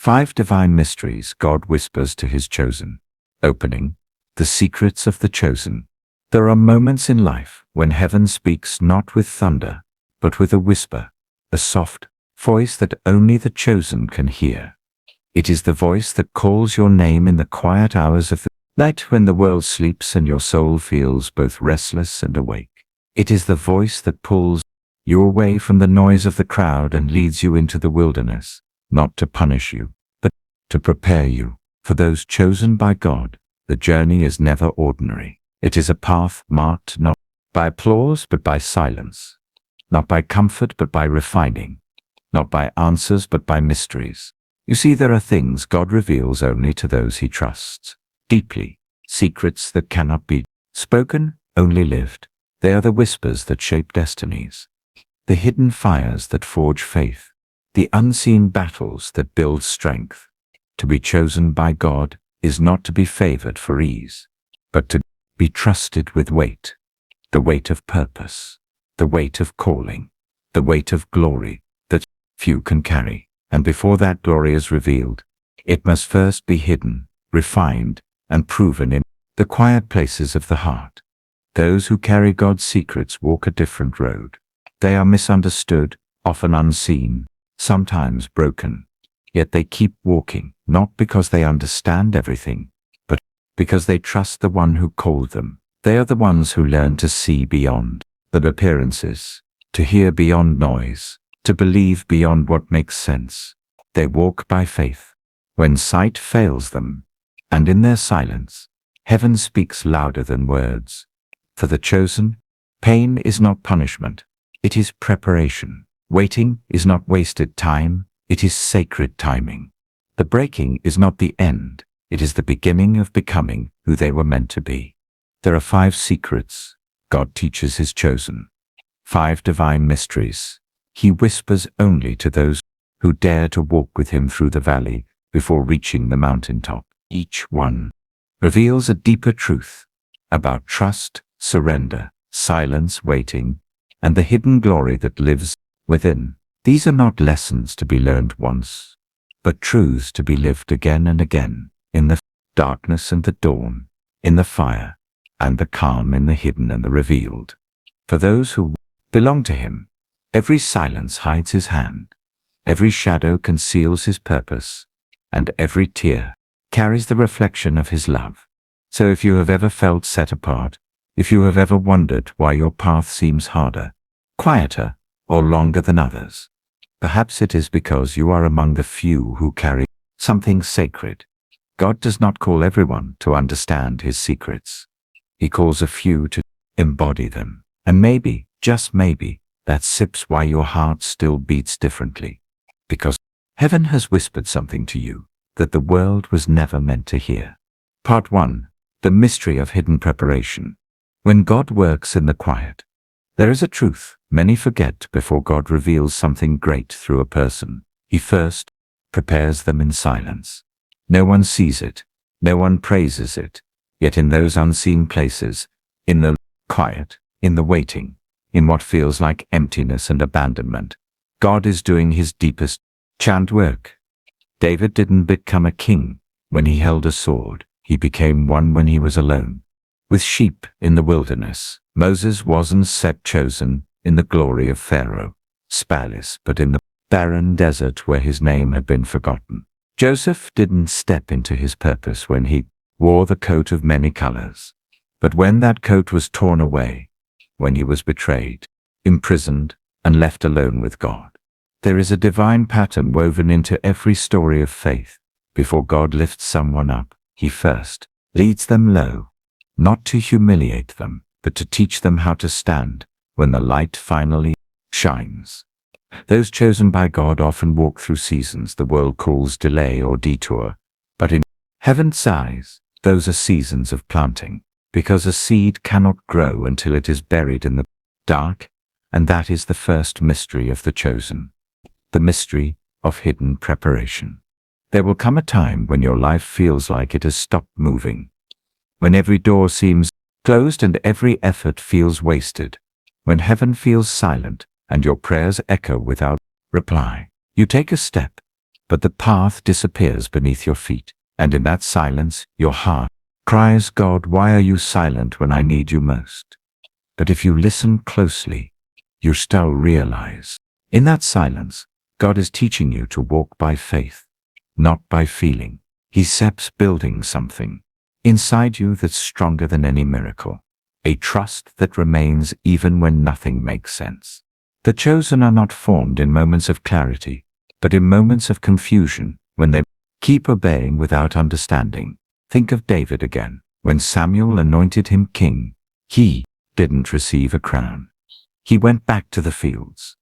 5 divine mysteries God whispers to his chosen. Opening. The secrets of the chosen. There are moments in life when heaven speaks not with thunder, but with a whisper, a soft voice that only the chosen can hear. It is the voice that calls your name in the quiet hours of the night when the world sleeps and your soul feels both restless and awake. It is the voice that pulls you away from the noise of the crowd and leads you into the wilderness, not to punish you, but to prepare you. For those chosen by God, the journey is never ordinary. It is a path marked not by applause but by silence, not by comfort but by refining, not by answers but by mysteries. You see, there are things God reveals only to those he trusts deeply, secrets that cannot be spoken, only lived. They are the whispers that shape destinies, the hidden fires that forge faith, the unseen battles that build strength. To be chosen by God is not to be favored for ease, but to be trusted with weight, the weight of purpose, the weight of calling, the weight of glory that few can carry. And before that glory is revealed, it must first be hidden, refined, and proven in the quiet places of the heart. Those who carry God's secrets walk a different road. They are misunderstood, often unseen, sometimes broken. Yet they keep walking, not because they understand everything, but because they trust the one who called them. They are the ones who learn to see beyond the appearances, to hear beyond noise, to believe beyond what makes sense. They walk by faith when sight fails them, and in their silence, heaven speaks louder than words. For the chosen, pain is not punishment, it is preparation. Waiting is not wasted time, it is sacred timing. The breaking is not the end, it is the beginning of becoming who they were meant to be. There are 5 secrets God teaches his chosen, 5 divine mysteries he whispers only to those who dare to walk with him through the valley before reaching the mountaintop. Each one reveals a deeper truth about trust, surrender, silence, waiting, and the hidden glory that lives within. These are not lessons to be learned once, but truths to be lived again and again, in the darkness and the dawn, in the fire and the calm, in the hidden and the revealed. For those who belong to him, every silence hides his hand, every shadow conceals his purpose, and every tear carries the reflection of his love. So if you have ever felt set apart, if you have ever wondered why your path seems harder, quieter, or longer than others, perhaps it is because you are among the few who carry something sacred. God does not call everyone to understand his secrets. He calls a few to embody them. And maybe, just maybe, that's why your heart still beats differently. Because heaven has whispered something to you that the world was never meant to hear. Part 1. The mystery of hidden preparation. When God works in the quiet, there is a truth many forget before God reveals something great through a person. He first prepares them in silence. No one sees it, no one praises it, yet in those unseen places, in the quiet, in the waiting, in what feels like emptiness and abandonment, God is doing his deepest chant work. David didn't become a king when he held a sword. He became one when he was alone, with sheep in the wilderness. Moses wasn't chosen in the glory of Pharaoh, Spalis, but in the barren desert where his name had been forgotten. Joseph didn't step into his purpose when he wore the coat of many colors, but when that coat was torn away, when he was betrayed, imprisoned, and left alone with God. There is a divine pattern woven into every story of faith. Before God lifts someone up, he first leads them low, not to humiliate them, but to teach them how to stand when the light finally shines. Those chosen by God often walk through seasons the world calls delay or detour, but in heaven's eyes, those are seasons of planting, because a seed cannot grow until it is buried in the dark, and that is the first mystery of the chosen, the mystery of hidden preparation. There will come a time when your life feels like it has stopped moving, when every door seems closed and every effort feels wasted, when heaven feels silent and your prayers echo without reply. You take a step, but the path disappears beneath your feet. And in that silence, your heart cries, God, why are you silent when I need you most? But if you listen closely, you still realize, in that silence, God is teaching you to walk by faith, not by feeling. He's building something inside you that's stronger than any miracle, a trust that remains even when nothing makes sense. The chosen are not formed in moments of clarity, but in moments of confusion, when they keep obeying without understanding. Think of David again. When Samuel anointed him king, he didn't receive a crown. He went back to the fields,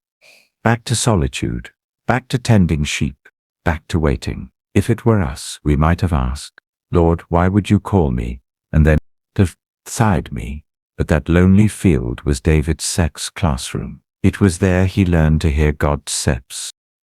back to solitude, back to tending sheep, back to waiting. If it were us, we might have asked, Lord, why would you call me? And then decide me. But that lonely field was David's sex classroom. It was there he learned to hear God's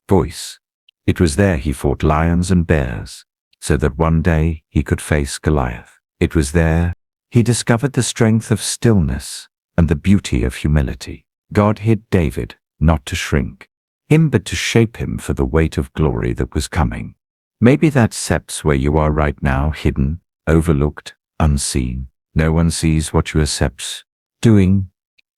voice. It was there he fought lions and bears, so that one day he could face Goliath. It was there he discovered the strength of stillness and the beauty of humility. God hid David, not to shrink him, but to shape him for the weight of glory that was coming. Maybe that's where you are right now, hidden, overlooked, unseen. No one sees what you are doing.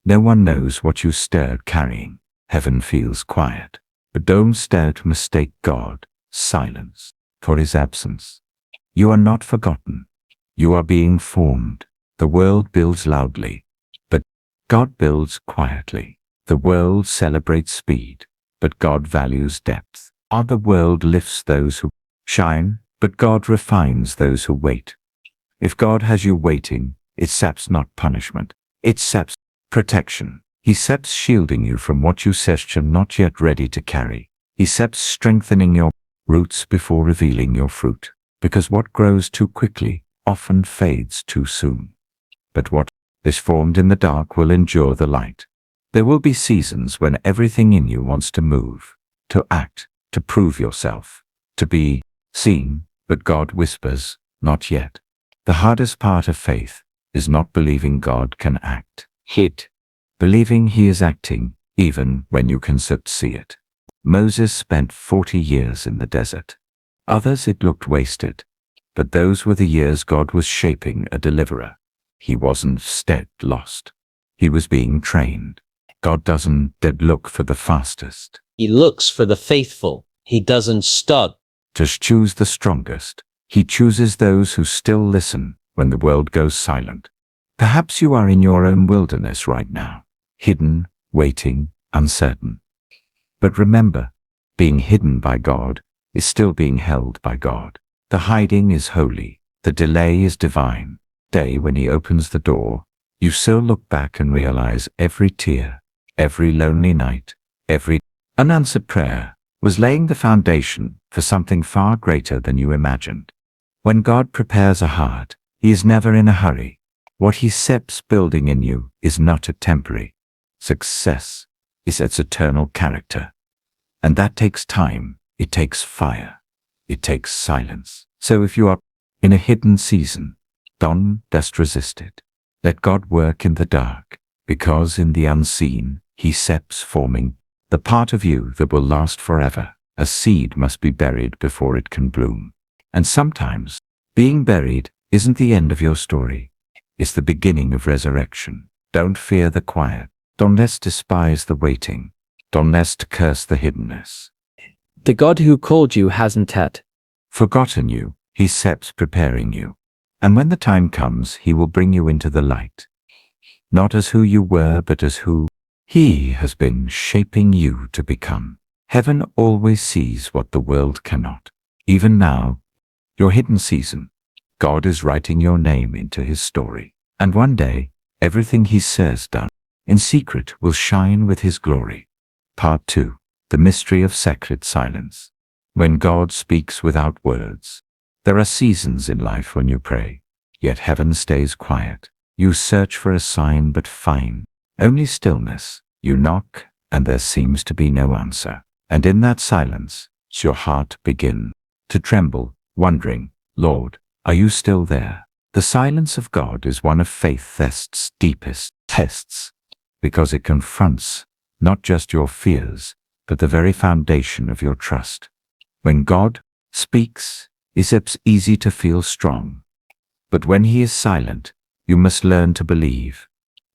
No one knows what you stirred carrying. Heaven feels quiet. But don't stare to mistake God's silence for his absence. You are not forgotten. You are being formed. The world builds loudly, but God builds quietly. The world celebrates speed, but God values depth. The world lifts those who shine, but God refines those who wait. If God has you waiting, it's not punishment. It's protection. He's shielding you from what you are not yet ready to carry. He's strengthening your roots before revealing your fruit. Because what grows too quickly often fades too soon. But what is formed in the dark will endure the light. There will be seasons when everything in you wants to move, to act, to prove yourself, to be seen, but God whispers, not yet. The hardest part of faith is not believing God can act. Believing he is acting, even when you can see it. Moses spent 40 years in the desert. Others it looked wasted. But those were the years God was shaping a deliverer. He wasn't lost. He was being trained. God doesn't look for the fastest. He looks for the faithful. He doesn't just choose the strongest. He chooses those who still listen when the world goes silent. Perhaps you are in your own wilderness right now, hidden, waiting, uncertain. But remember, being hidden by God is still being held by God. The hiding is holy. The delay is divine. Day when he opens the door, you still look back and realize every tear, every lonely night, every unanswered prayer was laying the foundation for something far greater than you imagined. When God prepares a heart, he is never in a hurry. What he sets building in you is not a temporary success, it's its eternal character. And that takes time, it takes fire, it takes silence. So if you are in a hidden season, don't just resist it. Let God work in the dark, because in the unseen, he sets forming the part of you that will last forever. A seed must be buried before it can bloom. And sometimes, being buried isn't the end of your story. It's the beginning of resurrection. Don't fear the quiet. Don't despise the waiting. Don't curse the hiddenness. The God who called you hasn't yet forgotten you. He's preparing you. And when the time comes, he will bring you into the light. Not as who you were, but as who he has been shaping you to become. Heaven always sees what the world cannot. Even now, your hidden season, God is writing your name into his story. And one day, everything he says done in secret will shine with his glory. Part 2. The mystery of sacred silence. When God speaks without words. There are seasons in life when you pray, yet heaven stays quiet. You search for a sign but find only stillness. You knock, and there seems to be no answer. And in that silence, your heart begins to tremble, wondering, Lord, are you still there? The silence of God is one of faith's deepest tests, because it confronts not just your fears, but the very foundation of your trust. When God speaks, it's easy to feel strong. But when he is silent, you must learn to believe,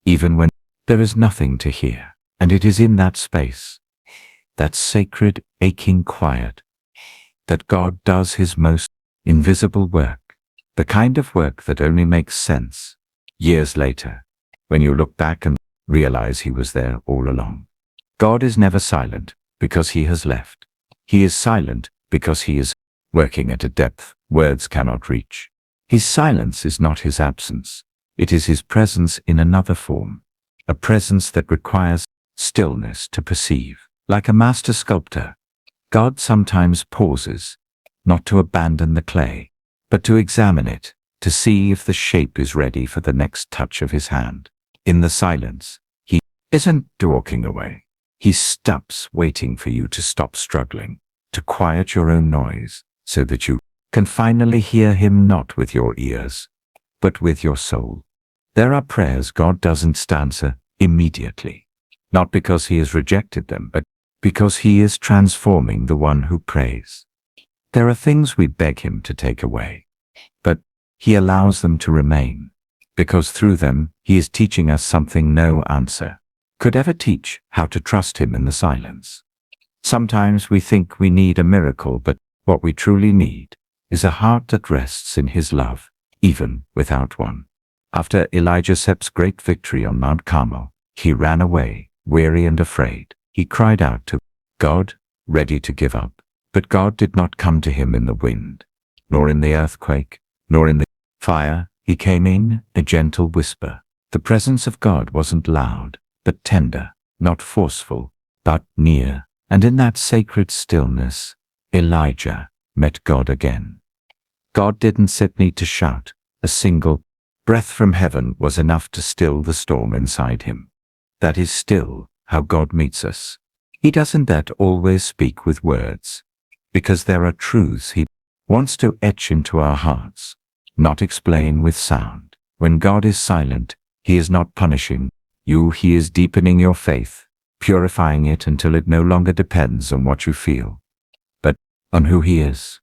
even when there is nothing to hear. And it is in that space, that sacred, aching quiet, that God does his most invisible work, the kind of work that only makes sense years later, when you look back and realize he was there all along. God is never silent because he has left. He is silent because he is working at a depth words cannot reach. His silence is not his absence. It is his presence in another form, a presence that requires stillness to perceive. Like a master sculptor, God sometimes pauses, not to abandon the clay, but to examine it, to see if the shape is ready for the next touch of his hand. In the silence, he isn't walking away. He stops waiting for you to stop struggling, to quiet your own noise, so that you can finally hear him not with your ears, but with your soul. There are prayers God doesn't answer immediately, not because he has rejected them, but because he is transforming the one who prays. There are things we beg him to take away, but he allows them to remain, because through them he is teaching us something no answer could ever teach: how to trust him in the silence. Sometimes we think we need a miracle, but what we truly need is a heart that rests in his love, even without one. After Elijah's great victory on Mount Carmel, he ran away, weary and afraid. He cried out to God, ready to give up. But God did not come to him in the wind, nor in the earthquake, nor in the fire. He came in a gentle whisper. The presence of God wasn't loud, but tender, not forceful, but near. And in that sacred stillness, Elijah met God again. God didn't need to shout. A single breath from heaven was enough to still the storm inside him. That is still how God meets us. He doesn't always speak with words, because there are truths he wants to etch into our hearts, not explain with sound. When God is silent, he is not punishing you, he is deepening your faith, purifying it until it no longer depends on what you feel, but on who he is.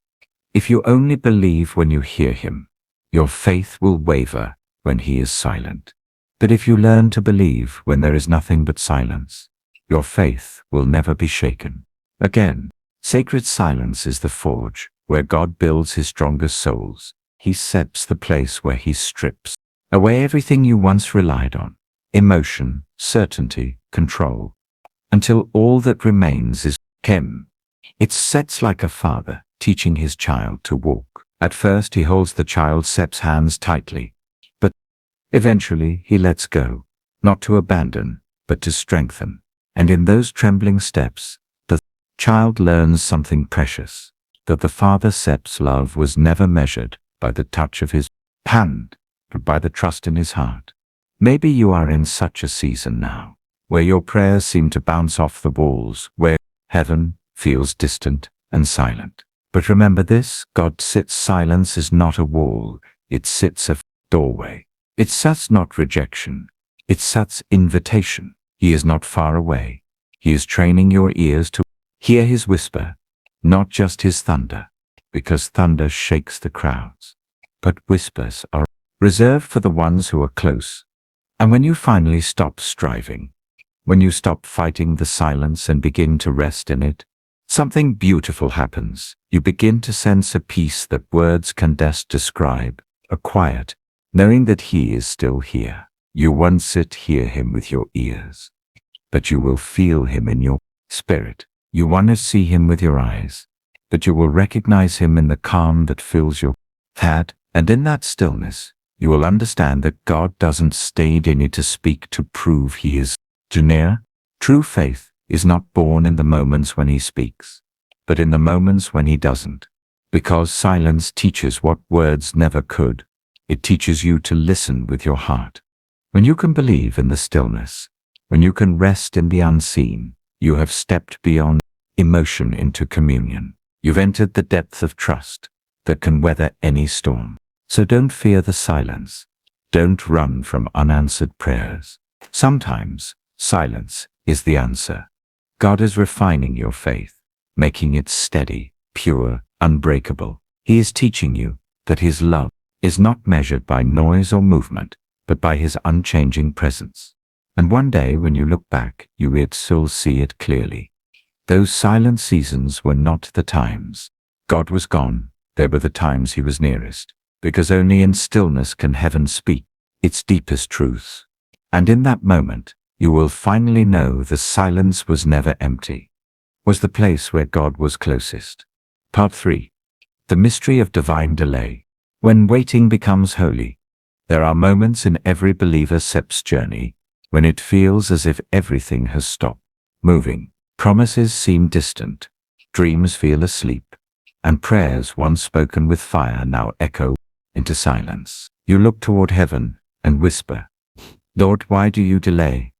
If you only believe when you hear him, your faith will waver when he is silent. But if you learn to believe when there is nothing but silence, your faith will never be shaken. Again, sacred silence is the forge where God builds his strongest souls. He sets the place where he strips away everything you once relied on: emotion, certainty, control, until all that remains is him. It sets like a father teaching his child to walk. At first he holds the child's hands tightly, but eventually he lets go, not to abandon, but to strengthen. And in those trembling steps, the child learns something precious, that the father's love was never measured by the touch of his hand, but by the trust in his heart. Maybe you are in such a season now, where your prayers seem to bounce off the walls, where heaven feels distant and silent. But remember this: God sits. Silence is not a wall, it sits a doorway. It sits not rejection, it sits invitation. He is not far away. He is training your ears to hear his whisper, not just his thunder, because thunder shakes the crowds. But whispers are reserved for the ones who are close. And when you finally stop striving, when you stop fighting the silence and begin to rest in it, something beautiful happens. You begin to sense a peace that words can best describe, a quiet, knowing that he is still here. You won't hear him with your ears, but you will feel him in your spirit. You want to see him with your eyes, but you will recognize him in the calm that fills your head. And in that stillness, you will understand that God doesn't stay in you to speak to prove he is too near. True faith is not born in the moments when he speaks, but in the moments when he doesn't. Because silence teaches what words never could. It teaches you to listen with your heart. When you can believe in the stillness, when you can rest in the unseen, you have stepped beyond emotion into communion. You've entered the depth of trust that can weather any storm. So don't fear the silence. Don't run from unanswered prayers. Sometimes silence is the answer. God is refining your faith, making it steady, pure, unbreakable. He is teaching you that his love is not measured by noise or movement, but by his unchanging presence. And one day when you look back, you will see it clearly. Those silent seasons were not the times God was gone. They were the times he was nearest, because only in stillness can heaven speak its deepest truths. And in that moment, you will finally know the silence was never empty, was the place where God was closest. Part 3. The mystery of divine delay. When waiting becomes holy, there are moments in every believer's SEP's journey when it feels as if everything has stopped moving. Promises seem distant, dreams feel asleep, and prayers once spoken with fire now echo into silence. You look toward heaven and whisper, "Lord, why do you delay?"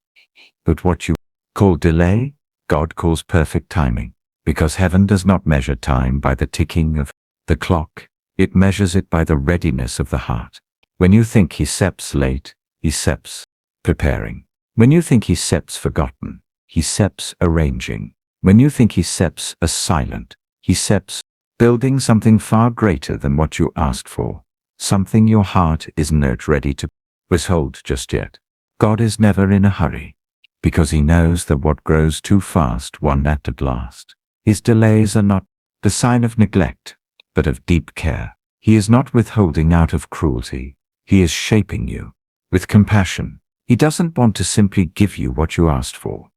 But what you call delay, God calls perfect timing, because heaven does not measure time by the ticking of the clock. It measures it by the readiness of the heart. When you think he SEPs late, he SEPs preparing. When you think he SEPs forgotten, he SEPs arranging. When you think he SEPs silent, he SEPs building something far greater than what you asked for, something your heart is not ready to withhold just yet. God is never in a hurry, because he knows that what grows too fast will not at last. His delays are not the sign of neglect, but of deep care. He is not withholding out of cruelty. He is shaping you with compassion. He doesn't want to simply give you what you asked for.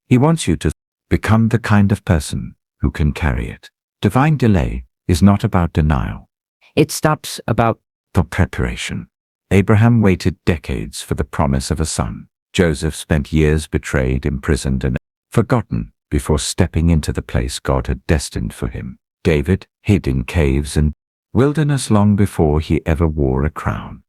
He wants you to become the kind of person who can carry it. Divine delay is not about denial. It's about The preparation. Abraham waited decades for the promise of a son. Joseph spent years betrayed, imprisoned, and forgotten before stepping into the place God had destined for him. David hid in caves and wilderness long before he ever wore a crown.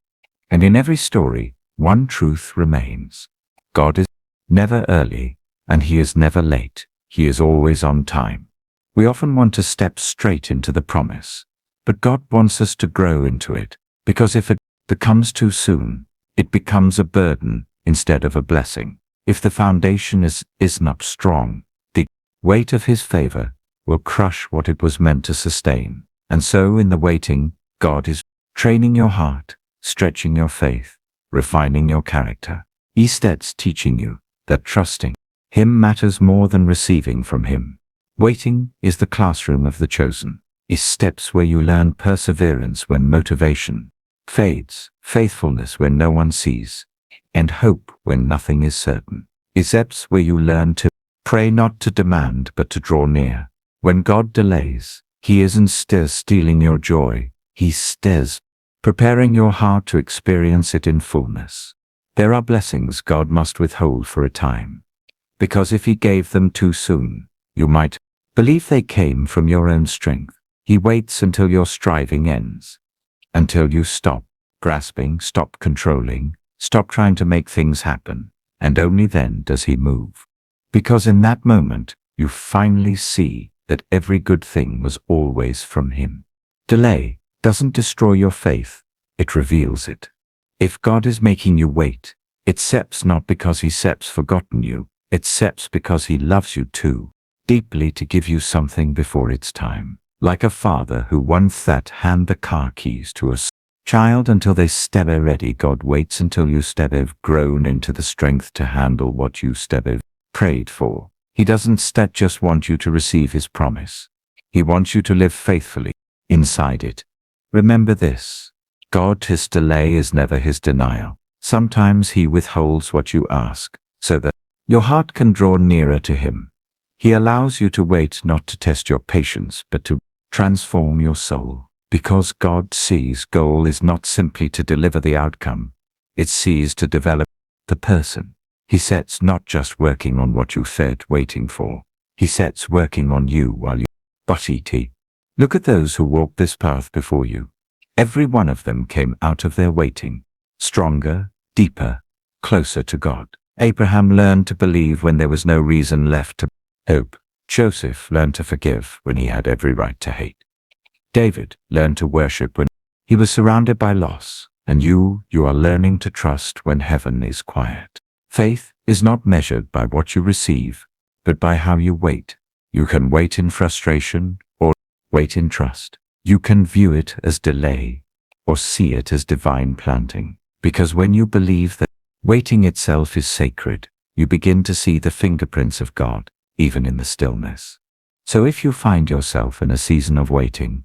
And in every story, one truth remains. God is never early, and he is never late. He is always on time. We often want to step straight into the promise, but God wants us to grow into it, because if it comes too soon, it becomes a burden instead of a blessing. If the foundation is not strong, the weight of his favor will crush what it was meant to sustain. And so in the waiting, God is training your heart, stretching your faith, refining your character. Easted's teaching you that trusting him matters more than receiving from him. Waiting is the classroom of the chosen. Is steps where you learn perseverance when motivation fades, faithfulness when no one sees, and hope when nothing is certain. Is steps where you learn to pray not to demand but to draw near. When God delays, he isn't stealing your joy, he stays preparing your heart to experience it in fullness. There are blessings God must withhold for a time, because if he gave them too soon, you might believe they came from your own strength. He waits until your striving ends, until you stop grasping, stop controlling, stop trying to make things happen, and only then does he move. Because in that moment, you finally see that every good thing was always from him. Delay doesn't destroy your faith, it reveals it. If God is making you wait, it SEPs not because he SEPs forgotten you, it SEPs because he loves you too deeply to give you something before it's time. Like a father who wants that hand the car keys to a child until they step ready, God waits until you have grown into the strength to handle what you have prayed for. He doesn't just want you to receive his promise. He wants you to live faithfully inside it. Remember this. God's delay is never his denial. Sometimes he withholds what you ask, so that your heart can draw nearer to him. He allows you to wait not to test your patience, but to transform your soul. Because God sees goal is not simply to deliver the outcome, it sees to develop the person. He sets not just working on what you said waiting for, he sets working on you while you but look at those who walked this path before you. Every one of them came out of their waiting, stronger, deeper, closer to God. Abraham learned to believe when there was no reason left to hope. Joseph learned to forgive when he had every right to hate. David learned to worship when he was surrounded by loss. And you are learning to trust when heaven is quiet. Faith is not measured by what you receive, but by how you wait. You can wait in frustration or Wait in trust. You can view it as delay or see it as divine planting. Because when you believe that waiting itself is sacred, you begin to see the fingerprints of God, even in the stillness. So if you find yourself in a season of waiting,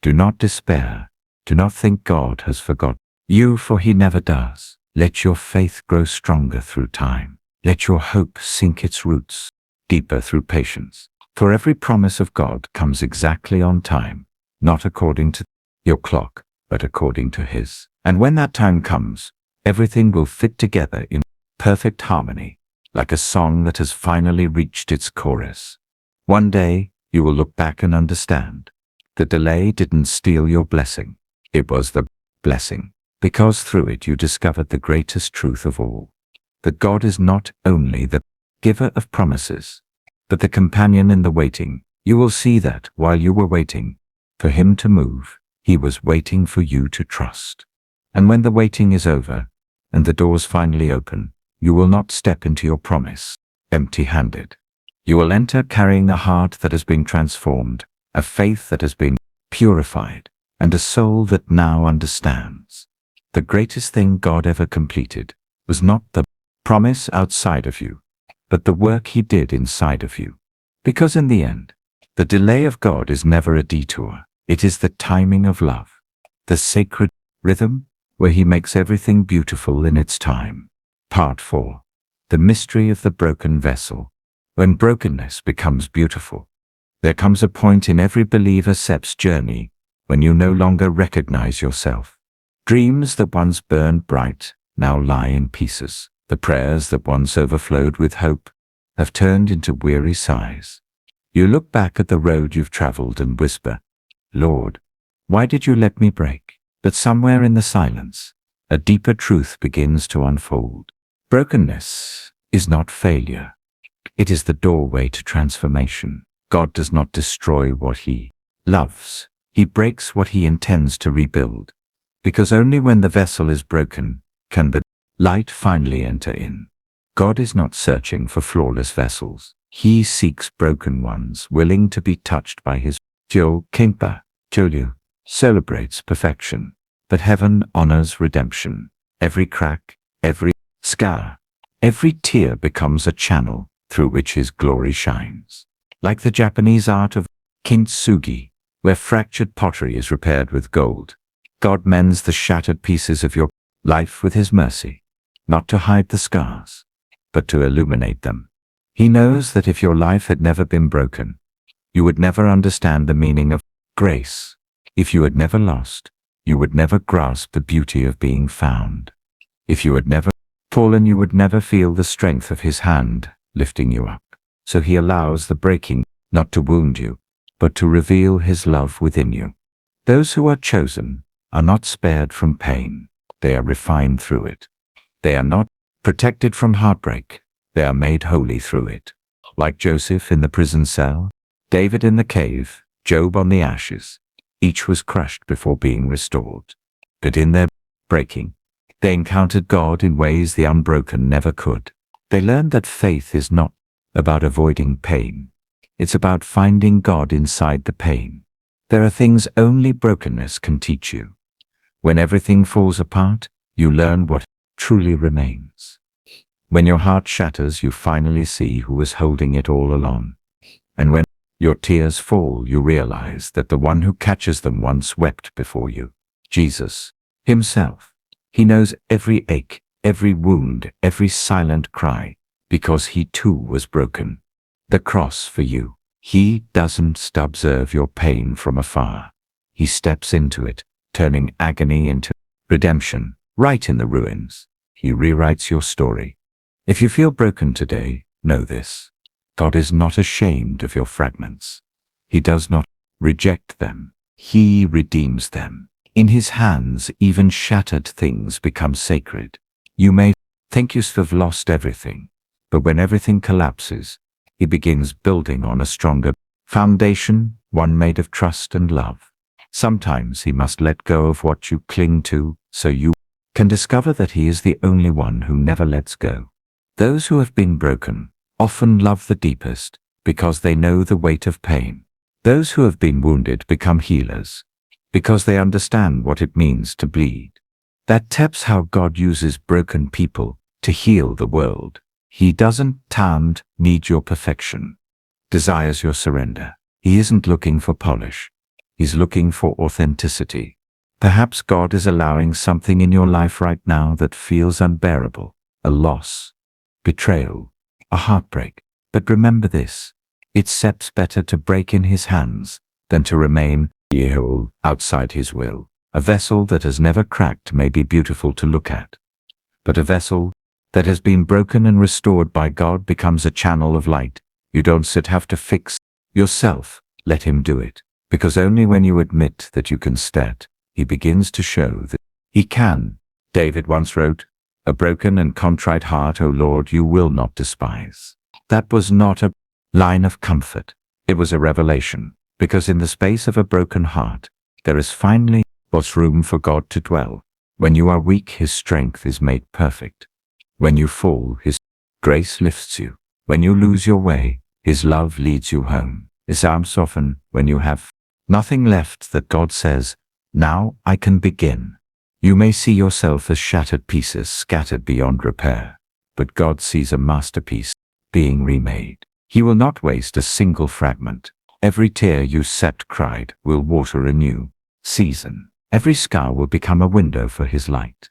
do not despair. Do not think God has forgotten you, for he never does. Let your faith grow stronger through time. Let your hope sink its roots deeper through patience. For every promise of God comes exactly on time, not according to your clock, but according to his. And when that time comes, everything will fit together in perfect harmony, like a song that has finally reached its chorus. One day, you will look back and understand. The delay didn't steal your blessing. It was the blessing, because through it you discovered the greatest truth of all. That God is not only the giver of promises, but the companion in the waiting. You will see that while you were waiting for him to move, he was waiting for you to trust. And when the waiting is over and the doors finally open, you will not step into your promise empty-handed. You will enter carrying a heart that has been transformed, a faith that has been purified, and a soul that now understands. The greatest thing God ever completed was not the promise outside of you, but the work he did inside of you. Because in the end, the delay of God is never a detour. It is the timing of love, the sacred rhythm where he makes everything beautiful in its time. Part 4. The mystery of the broken vessel. When brokenness becomes beautiful, there comes a point in every believer's steps journey when you no longer recognize yourself. Dreams that once burned bright now lie in pieces. The prayers that once overflowed with hope have turned into weary sighs. You look back at the road you've traveled and whisper, "Lord, why did you let me break?" But somewhere in the silence, a deeper truth begins to unfold. Brokenness is not failure. It is the doorway to transformation. God does not destroy what he loves. He breaks what he intends to rebuild. Because only when the vessel is broken can the light finally enter in. God is not searching for flawless vessels. He seeks broken ones willing to be touched by his Jo Kimpa Jolu celebrates perfection, but heaven honors redemption. Every crack, every scar, every tear becomes a channel through which his glory shines. Like the Japanese art of kintsugi, where fractured pottery is repaired with gold, God mends the shattered pieces of your life with his mercy, not to hide the scars, but to illuminate them. He knows that if your life had never been broken, you would never understand the meaning of grace. If you had never lost, you would never grasp the beauty of being found. If you had never fallen, you would never feel the strength of his hand lifting you up. So he allows the breaking not to wound you, but to reveal his love within you. Those who are chosen are not spared from pain. They are refined through it. They are not protected from heartbreak. They are made holy through it. Like Joseph in the prison cell, David in the cave, Job on the ashes, each was crushed before being restored. But in their breaking, they encountered God in ways the unbroken never could. They learned that faith is not about avoiding pain. It's about finding God inside the pain. There are things only brokenness can teach you. When everything falls apart, you learn what truly remains. When your heart shatters, you finally see who was holding it all along. And when your tears fall, you realize that the one who catches them once wept before you. Jesus himself. He knows every ache, every wound, every silent cry, because he too was broken. The cross for you. He doesn't observe your pain from afar. He steps into it, turning agony into redemption. Right in the ruins, he rewrites your story. If you feel broken today, know this. God is not ashamed of your fragments. He does not reject them. He redeems them. In his hands, even shattered things become sacred. You may think you have lost everything, but when everything collapses, he begins building on a stronger foundation, one made of trust and love. Sometimes he must let go of what you cling to, so you can discover that he is the only one who never lets go. Those who have been broken often love the deepest because they know the weight of pain. Those who have been wounded become healers because they understand what it means to bleed. That taps how God uses broken people to heal the world. He doesn't need your perfection, desires your surrender. He isn't looking for polish. He's looking for authenticity. Perhaps God is allowing something in your life right now that feels unbearable, a loss, betrayal, a heartbreak. But remember this, it's better to break in his hands than to remain outside his will. A vessel that has never cracked may be beautiful to look at, but a vessel that has been broken and restored by God becomes a channel of light. You don't have to fix yourself. Let him do it, because only when you admit that you can stand, he begins to show that he can. David once wrote, "A broken and contrite heart, O Lord, you will not despise." That was not a line of comfort. It was a revelation, because in the space of a broken heart, there is finally room for God to dwell. When you are weak, his strength is made perfect. When you fall, his grace lifts you. When you lose your way, his love leads you home. His arms soften when you have nothing left, that God says, "Now I can begin." You may see yourself as shattered pieces scattered beyond repair, but God sees a masterpiece being remade. He will not waste a single fragment. Every tear you cried will water a new season. Every scar will become a window for his light.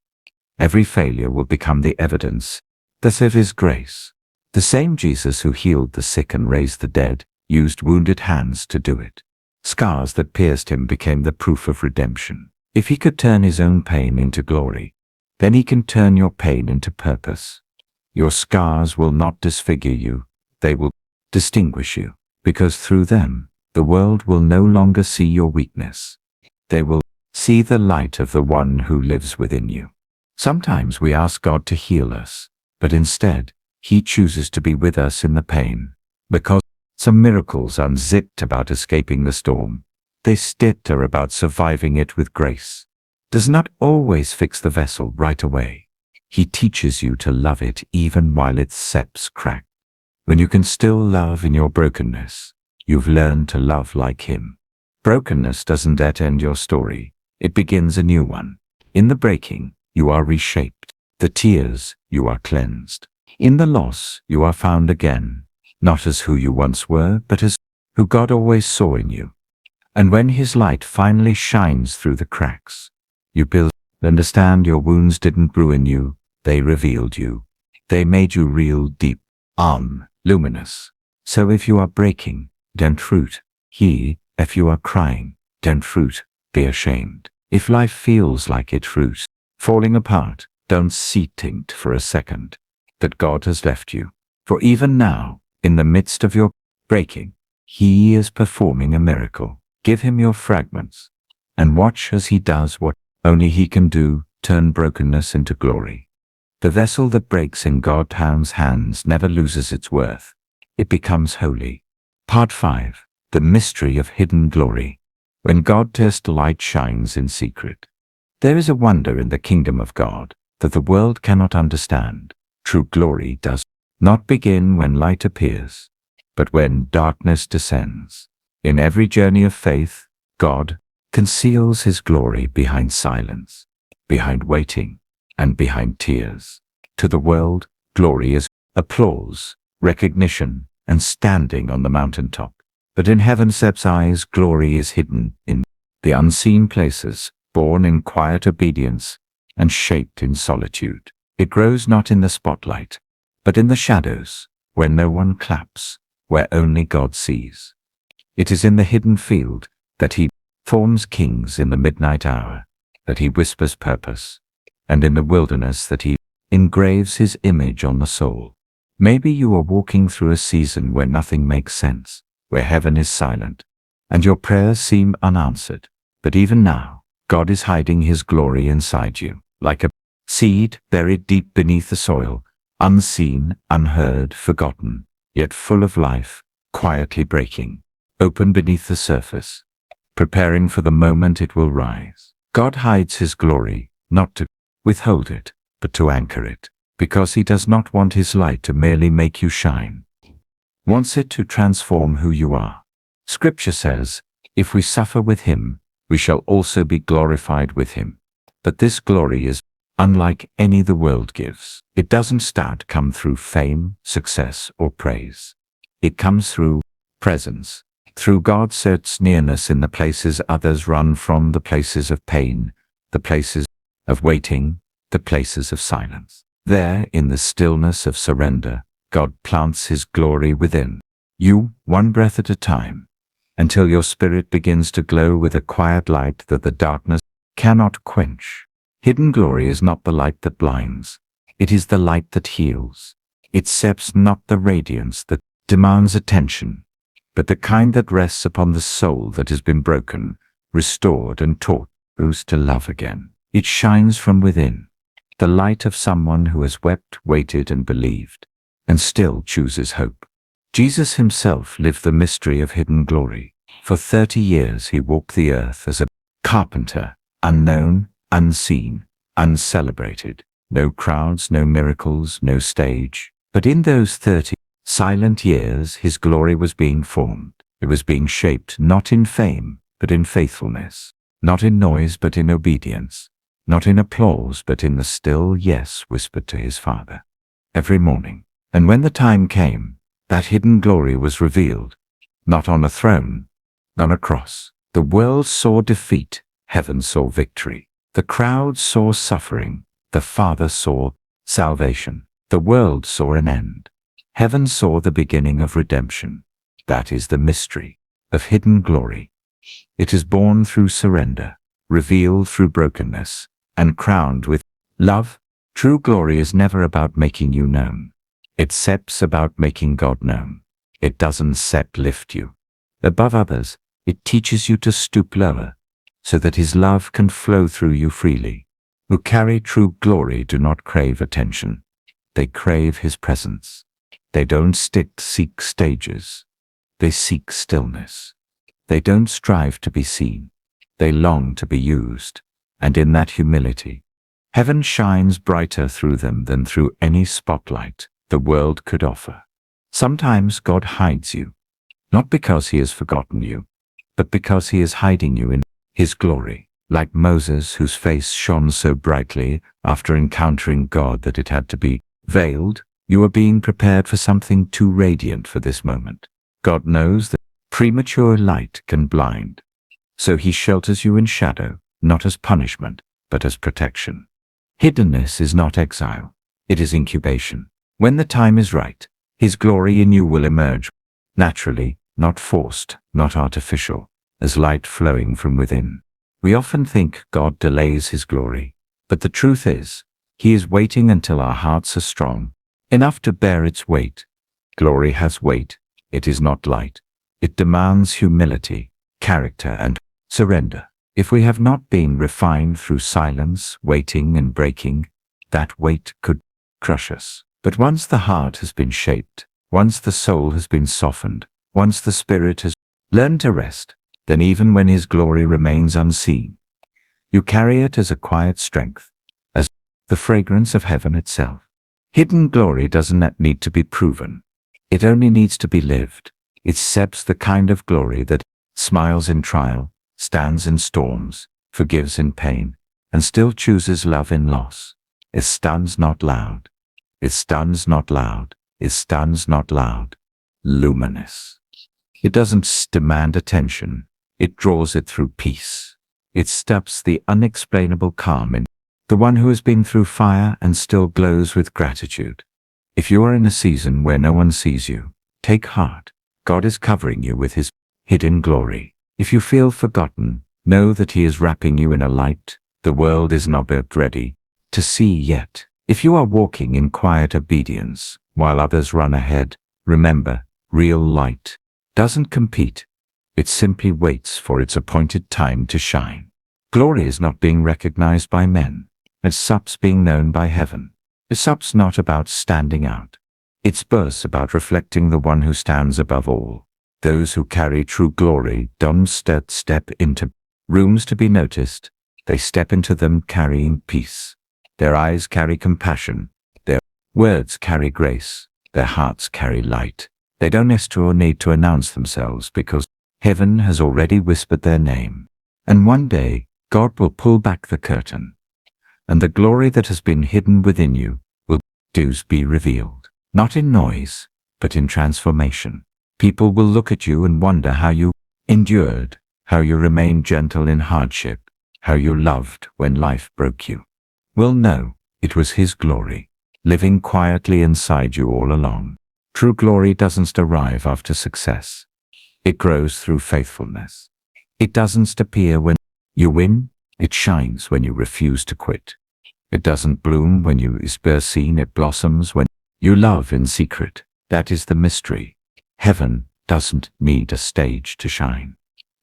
Every failure will become the evidence that of his grace. The same Jesus who healed the sick and raised the dead used wounded hands to do it. Scars that pierced him became the proof of redemption. If he could turn his own pain into glory, then he can turn your pain into purpose. Your scars will not disfigure you, they will distinguish you, because through them, the world will no longer see your weakness. They will see the light of the one who lives within you. Sometimes we ask God to heal us, but instead, he chooses to be with us in the pain. Because some miracles aren't about escaping the storm. They are about surviving it with grace. Does not always fix the vessel right away. He teaches you to love it even while its steps crack. When you can still love in your brokenness, you've learned to love like him. Brokenness doesn't end your story. It begins a new one. In the breaking, you are reshaped. The tears, you are cleansed. In the loss, you are found again, not as who you once were, but as who God always saw in you. And when his light finally shines through the cracks, you understand your wounds didn't ruin you, they revealed you. They made you real, deep, luminous. So if you are breaking, don't fruit. If you are crying, don't fruit, be ashamed. If life feels like it fruits, falling apart, don't think for a second that God has left you. For even now, in the midst of your breaking, he is performing a miracle. Give him your fragments, and watch as he does what only he can do, turn brokenness into glory. The vessel that breaks in God's hands never loses its worth. It becomes holy. Part 5. The mystery of hidden glory. When God's light shines in secret. There is a wonder in the kingdom of God that the world cannot understand. True glory does not begin when light appears, but when darkness descends. In every journey of faith, God conceals his glory behind silence, behind waiting, and behind tears. To the world, glory is applause, recognition, and standing on the mountaintop. But in heaven's eyes, glory is hidden in the unseen places, born in quiet obedience and shaped in solitude. It grows not in the spotlight, but in the shadows, where no one claps, where only God sees. It is in the hidden field that he forms kings, in the midnight hour that he whispers purpose, and in the wilderness that he engraves his image on the soul. Maybe you are walking through a season where nothing makes sense, where heaven is silent, and your prayers seem unanswered. But even now, God is hiding his glory inside you, like a seed buried deep beneath the soil, unseen, unheard, forgotten, yet full of life, quietly breaking, open beneath the surface, preparing for the moment it will rise. God hides his glory, not to withhold it, but to anchor it, because he does not want his light to merely make you shine. Wants it to transform who you are. Scripture says, if we suffer with him, we shall also be glorified with him. But this glory is unlike any the world gives. It doesn't come through fame, success, or praise. It comes through presence, through God's nearness in the places others run from, the places of pain, the places of waiting, the places of silence. There, in the stillness of surrender, God plants his glory within you, one breath at a time, until your spirit begins to glow with a quiet light that the darkness cannot quench. Hidden glory is not the light that blinds. It is the light that heals. It accepts not the radiance that demands attention, but the kind that rests upon the soul that has been broken, restored, and taught to love again. It shines from within, the light of someone who has wept, waited, and believed, and still chooses hope. Jesus himself lived the mystery of hidden glory. For 30 years he walked the earth as a carpenter, unknown, unseen, uncelebrated. No crowds, no miracles, no stage. But in those 30 silent years his glory was being formed. It was being shaped not in fame, but in faithfulness. Not in noise, but in obedience. Not in applause, but in the still yes whispered to his Father every morning. And when the time came, that hidden glory was revealed, not on a throne, on a cross. The world saw defeat, heaven saw victory. The crowd saw suffering, the Father saw salvation. The world saw an end. Heaven saw the beginning of redemption. That is the mystery of hidden glory. It is born through surrender, revealed through brokenness, and crowned with love. True glory is never about making you known. It's about making God known. It doesn't lift you above others. It teaches you to stoop lower, so that his love can flow through you freely. Who carry true glory do not crave attention. They crave his presence. They don't seek stages. They seek stillness. They don't strive to be seen. They long to be used. And in that humility, heaven shines brighter through them than through any spotlight the world could offer. Sometimes God hides you, not because he has forgotten you, but because he is hiding you in his glory. Like Moses, whose face shone so brightly after encountering God that it had to be veiled, you are being prepared for something too radiant for this moment. God knows that premature light can blind, so he shelters you in shadow, not as punishment, but as protection. Hiddenness is not exile, it is incubation. When the time is right, his glory in you will emerge, naturally, not forced, not artificial, as light flowing from within. We often think God delays his glory, but the truth is, he is waiting until our hearts are strong enough to bear its weight. Glory has weight. It is not light. It demands humility, character, and surrender. If we have not been refined through silence, waiting, and breaking, that weight could crush us. But once the heart has been shaped, once the soul has been softened, once the spirit has learned to rest, then even when his glory remains unseen, you carry it as a quiet strength, as the fragrance of heaven itself. Hidden glory doesn't need to be proven. It only needs to be lived. It accepts the kind of glory that smiles in trial, stands in storms, forgives in pain, and still chooses love in loss. It stands not loud. It stands not loud. It stands not loud. Luminous. It doesn't demand attention. It draws it through peace. It steps the unexplainable calm in the one who has been through fire and still glows with gratitude. If you are in a season where no one sees you, take heart. God is covering you with his hidden glory. If you feel forgotten, know that he is wrapping you in a light the world is not yet ready to see yet. If you are walking in quiet obedience while others run ahead, remember, real light doesn't compete. It simply waits for its appointed time to shine. Glory is not being recognized by men. It's being known by heaven. It's not about standing out. It's about reflecting the one who stands above all. Those who carry true glory don't step into rooms to be noticed. They step into them carrying peace. Their eyes carry compassion. Their words carry grace. Their hearts carry light. They don't need to announce themselves because Heaven has already whispered their name. And one day, God will pull back the curtain. And the glory that has been hidden within you will be revealed. Not in noise, but in transformation. People will look at you and wonder how you endured, how you remained gentle in hardship, how you loved when life broke you. Will know it was His glory, living quietly inside you all along. True glory doesn't arrive after success. It grows through faithfulness. It doesn't appear when you win, it shines when you refuse to quit. It doesn't bloom when you are seen, it blossoms when you love in secret. That is the mystery. Heaven doesn't need a stage to shine.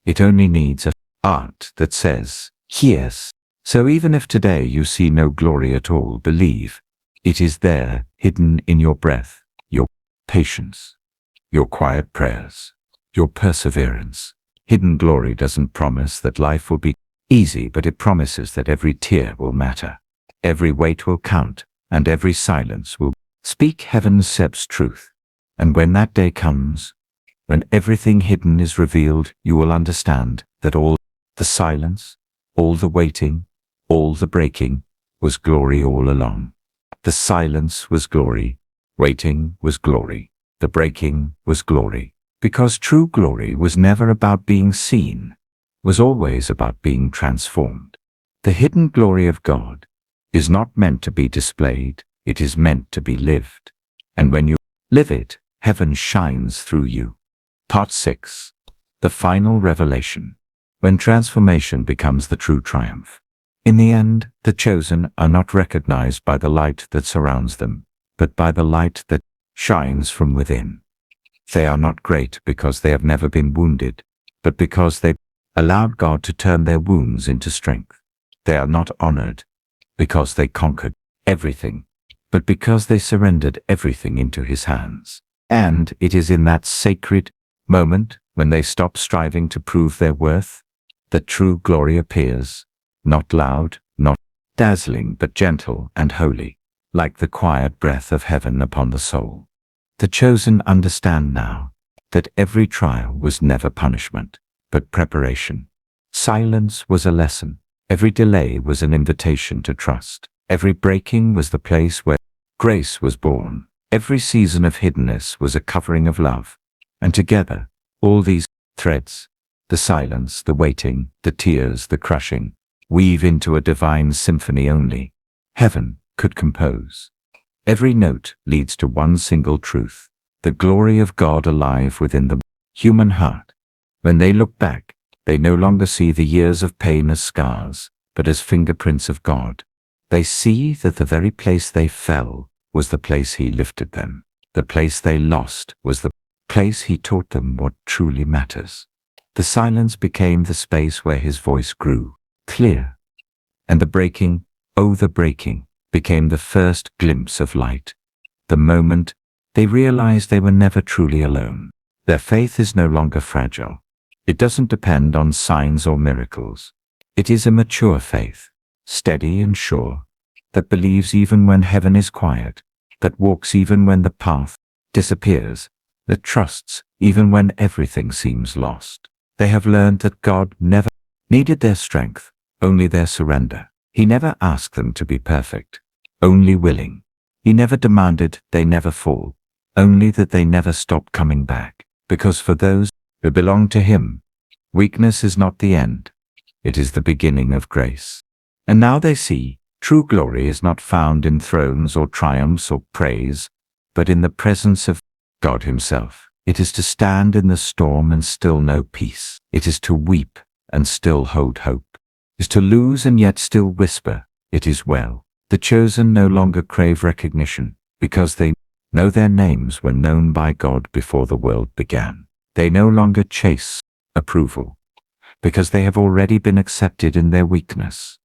It only needs a heart that says, yes. So even if today you see no glory at all, believe it is there, hidden in your breath, your patience, your quiet prayers, your perseverance. Hidden glory doesn't promise that life will be easy, but it promises that every tear will matter, every weight will count, and every silence will speak heaven's truth. And when that day comes, when everything hidden is revealed, you will understand that all the silence, all the waiting, all the breaking was glory all along. The silence was glory, waiting was glory, the breaking was glory. Because true glory was never about being seen, was always about being transformed. The hidden glory of God is not meant to be displayed, it is meant to be lived. And when you live it, heaven shines through you. Part 6. The final revelation. When transformation becomes the true triumph. In the end, the chosen are not recognized by the light that surrounds them, but by the light that shines from within. They are not great because they have never been wounded, but because they allowed God to turn their wounds into strength. They are not honored because they conquered everything, but because they surrendered everything into His hands. And it is in that sacred moment, when they stop striving to prove their worth, that true glory appears, not loud, not dazzling, but gentle and holy, like the quiet breath of heaven upon the soul. The chosen understand now that every trial was never punishment, but preparation. Silence was a lesson. Every delay was an invitation to trust. Every breaking was the place where grace was born. Every season of hiddenness was a covering of love. And together, all these threads, the silence, the waiting, the tears, the crushing, weave into a divine symphony only heaven could compose. Every note leads to one single truth, the glory of God alive within the human heart. When they look back, they no longer see the years of pain as scars, but as fingerprints of God. They see that the very place they fell was the place He lifted them. The place they lost was the place He taught them what truly matters. The silence became the space where His voice grew clear. And the breaking, oh the breaking, became the first glimpse of light. The moment they realized they were never truly alone. Their faith is no longer fragile. It doesn't depend on signs or miracles. It is a mature faith, steady and sure, that believes even when heaven is quiet, that walks even when the path disappears, that trusts even when everything seems lost. They have learned that God never needed their strength, only their surrender. He never asked them to be perfect, only willing. He never demanded they never fall, only that they never stop coming back. Because for those who belong to Him, weakness is not the end. It is the beginning of grace. And now they see, true glory is not found in thrones or triumphs or praise, but in the presence of God Himself. It is to stand in the storm and still know peace. It is to weep and still hold hope. It is to lose and yet still whisper, it is well. The chosen no longer crave recognition, because they know their names were known by God before the world began. They no longer chase approval, because they have already been accepted in their weakness.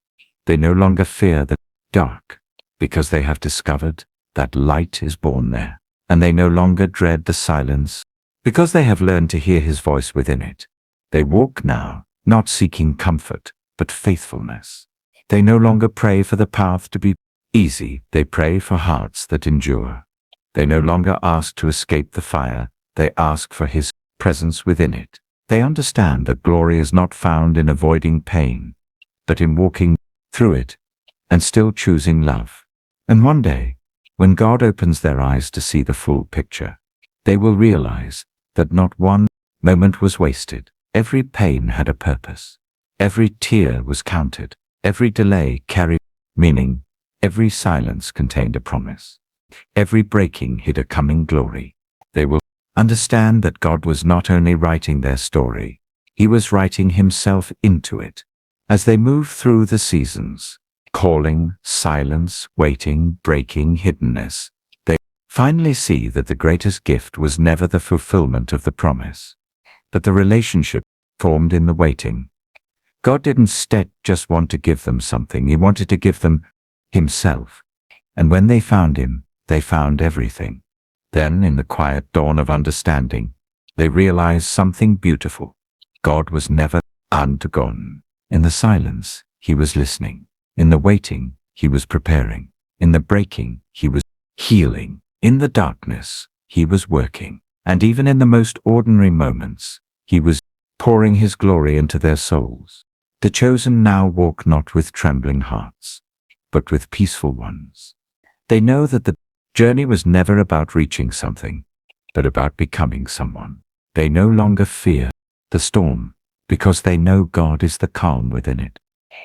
They no longer fear the dark, because they have discovered that light is born there. And they no longer dread the silence, because they have learned to hear His voice within it. They walk now, not seeking comfort, but faithfulness. They no longer pray for the path to be easy, they pray for hearts that endure. They no longer ask to escape the fire, they ask for His presence within it. They understand that glory is not found in avoiding pain, but in walking through it and still choosing love. And one day, when God opens their eyes to see the full picture, they will realize that not one moment was wasted. Every pain had a purpose. Every tear was counted. Every delay carried meaning. Every silence contained a promise. Every breaking hid a coming glory. They will understand that God was not only writing their story, He was writing Himself into it. As they move through the seasons, calling, silence, waiting, breaking, hiddenness, they finally see that the greatest gift was never the fulfillment of the promise, but the relationship formed in the waiting. God didn't just want to give them something, He wanted to give them Himself. And when they found Him, they found everything. Then, in the quiet dawn of understanding, they realized something beautiful. God was never gone. In the silence, He was listening. In the waiting, He was preparing. In the breaking, He was healing. In the darkness, He was working. And even in the most ordinary moments, He was pouring His glory into their souls. The chosen now walk not with trembling hearts, but with peaceful ones. They know that the journey was never about reaching something, but about becoming someone. They no longer fear the storm, because they know God is the calm within it.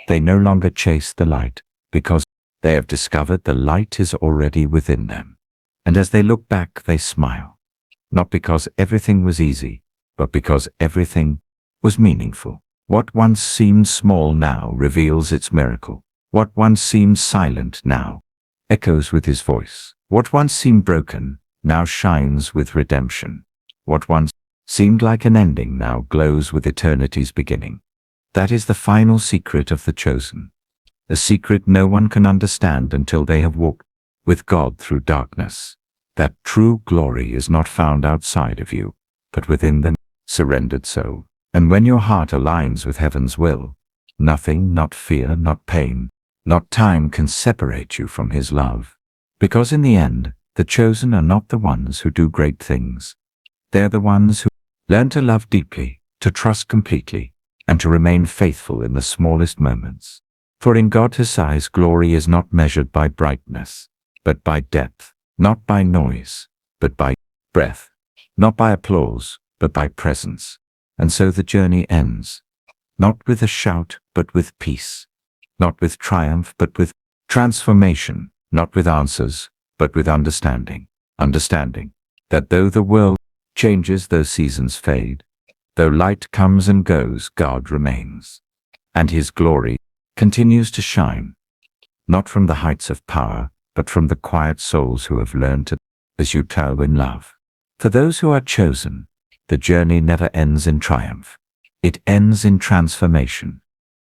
They no longer chase the light, because they have discovered the light is already within them. And as they look back, they smile, not because everything was easy, but because everything was meaningful. What once seemed small now reveals its miracle. What once seemed silent now echoes with His voice. What once seemed broken now shines with redemption. What once seemed like an ending now glows with eternity's beginning. That is the final secret of the chosen. A secret no one can understand until they have walked with God through darkness. That true glory is not found outside of you, but within the surrendered soul. And when your heart aligns with heaven's will, nothing, not fear, not pain, not time can separate you from His love. Because in the end, the chosen are not the ones who do great things. They're the ones who learn to love deeply, to trust completely, and to remain faithful in the smallest moments. For in God's eyes, glory is not measured by brightness, but by depth, not by noise, but by breath, not by applause, but by presence. And so the journey ends, not with a shout, but with peace, not with triumph, but with transformation, not with answers, but with understanding. Understanding that though the world changes, though seasons fade, though light comes and goes, God remains, and His glory continues to shine, not from the heights of power, but from the quiet souls who have learned to, as you tell in love. For those who are chosen, the journey never ends in triumph. It ends in transformation.